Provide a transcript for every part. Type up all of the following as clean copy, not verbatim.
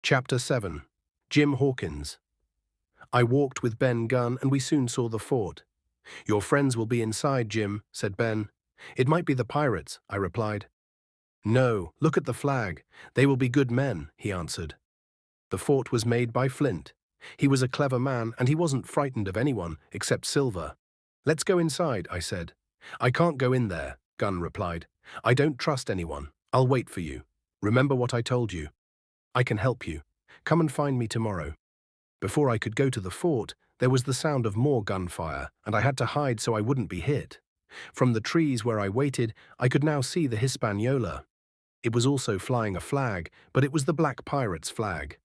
Chapter 7. Jim Hawkins. I walked with Ben Gunn and we soon saw the fort. "Your friends will be inside, Jim," said Ben. "It might be the pirates," I replied. "No, look at the flag. They will be good men," he answered. The fort was made by Flint. He was a clever man and he wasn't frightened of anyone except Silver. "Let's go inside," I said. "I can't go in there," Gunn replied. "I don't trust anyone. I'll wait for you. Remember what I told you. I can help you. Come and find me tomorrow." Before I could go to the fort, there was the sound of more gunfire, and I had to hide so I wouldn't be hit. From the trees where I waited, I could now see the Hispaniola. It was also flying a flag, but it was the Black Pirates' flag.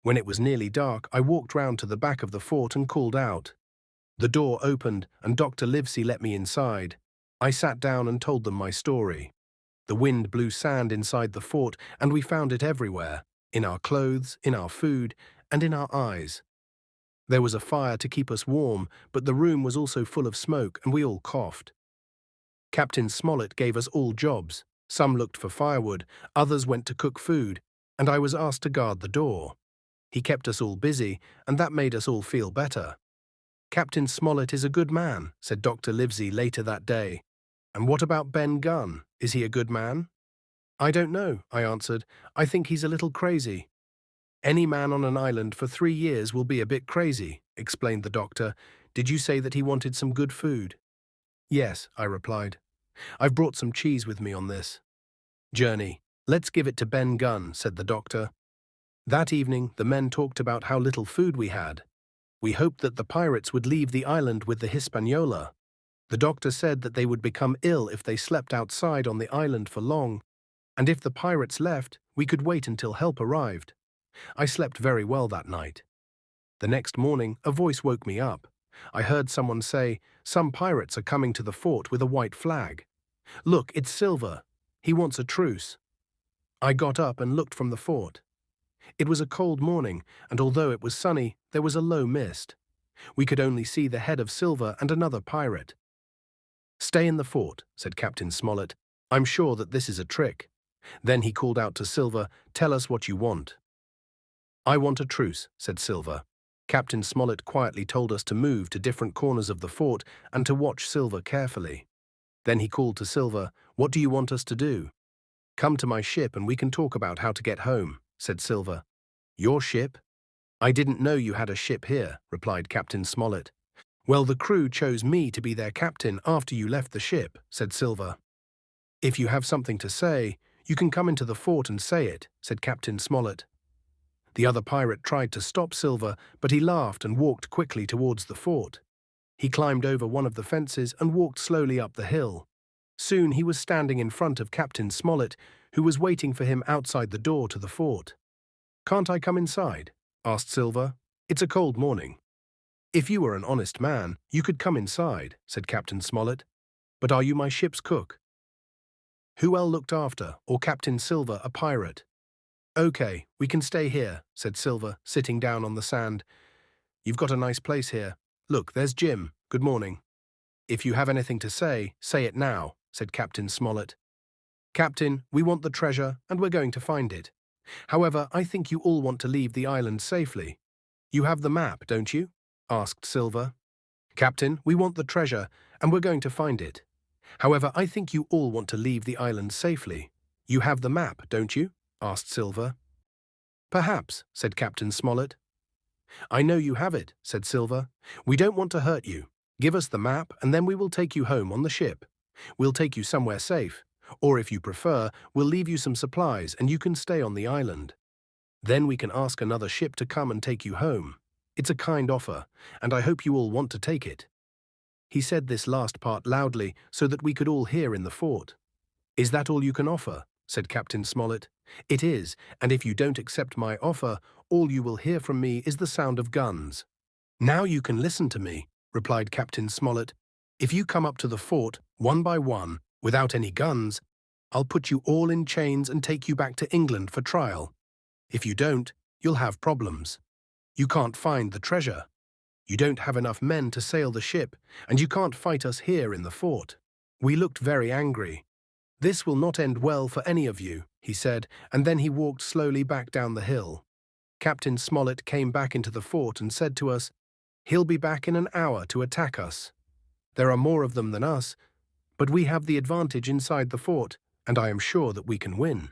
When it was nearly dark, I walked round to the back of the fort and called out. The door opened, and Dr. Livesey let me inside. I sat down and told them my story. The wind blew sand inside the fort, and we found it everywhere, in our clothes, in our food, and in our eyes. There was a fire to keep us warm, but the room was also full of smoke, and we all coughed. Captain Smollett gave us all jobs. Some looked for firewood, others went to cook food, and I was asked to guard the door. He kept us all busy, and that made us all feel better. "Captain Smollett is a good man," said Dr. Livesey later that day. "And what about Ben Gunn? Is he a good man?" "I don't know," I answered. "I think he's a little crazy." "Any man on an island for 3 years will be a bit crazy," explained the doctor. "Did you say that he wanted some good food?" "Yes," I replied. "I've brought some cheese with me on this journey. Let's give it to Ben Gunn," said the doctor. That evening, the men talked about how little food we had. We hoped that the pirates would leave the island with the Hispaniola. The doctor said that they would become ill if they slept outside on the island for long, and if the pirates left, we could wait until help arrived. I slept very well that night. The next morning, a voice woke me up. I heard someone say, "Some pirates are coming to the fort with a white flag. Look, it's Silver. He wants a truce." I got up and looked from the fort. It was a cold morning, and although it was sunny, there was a low mist. We could only see the head of Silver and another pirate. "Stay in the fort," said Captain Smollett. "I'm sure that this is a trick." Then he called out to Silver, "Tell us what you want." "I want a truce," said Silver. Captain Smollett quietly told us to move to different corners of the fort and to watch Silver carefully. Then he called to Silver, "What do you want us to do?" "Come to my ship and we can talk about how to get home," said Silver. "Your ship?" "I didn't know you had a ship here," replied Captain Smollett. "Well, the crew chose me to be their captain after you left the ship," said Silver. "If you have something to say, you can come into the fort and say it," said Captain Smollett. The other pirate tried to stop Silver, but he laughed and walked quickly towards the fort. He climbed over one of the fences and walked slowly up the hill. Soon he was standing in front of Captain Smollett, who was waiting for him outside the door to the fort. "Can't I come inside?" asked Silver. "It's a cold morning." "If you were an honest man, you could come inside," said Captain Smollett. "But are you my ship's cook?" "Who well looked after, or Captain Silver a pirate?" "Okay, we can stay here," said Silver, sitting down on the sand. "You've got a nice place here. Look, there's Jim. Good morning." "If you have anything to say it now," said Captain Smollett. "Captain, we want the treasure, and we're going to find it. However, I think you all want to leave the island safely. You have the map, don't you?" asked Silver. "Captain, we want the treasure, and we're going to find it. However, I think you all want to leave the island safely. You have the map, don't you?" asked Silver. "Perhaps," said Captain Smollett. "I know you have it," said Silver. "We don't want to hurt you. Give us the map, and then we will take you home on the ship. We'll take you somewhere safe. Or if you prefer, we'll leave you some supplies and you can stay on the island. Then we can ask another ship to come and take you home. It's a kind offer, and I hope you all want to take it." He said this last part loudly so that we could all hear in the fort. "Is that all you can offer?" said Captain Smollett. "It is, and if you don't accept my offer, all you will hear from me is the sound of guns." "Now you can listen to me," replied Captain Smollett. "If you come up to the fort, one by one, without any guns, I'll put you all in chains and take you back to England for trial. If you don't, you'll have problems. You can't find the treasure. You don't have enough men to sail the ship, and you can't fight us here in the fort." We looked very angry. "This will not end well for any of you," he said, and then he walked slowly back down the hill. Captain Smollett came back into the fort and said to us, "He'll be back in an hour to attack us. There are more of them than us, but we have the advantage inside the fort, and I am sure that we can win."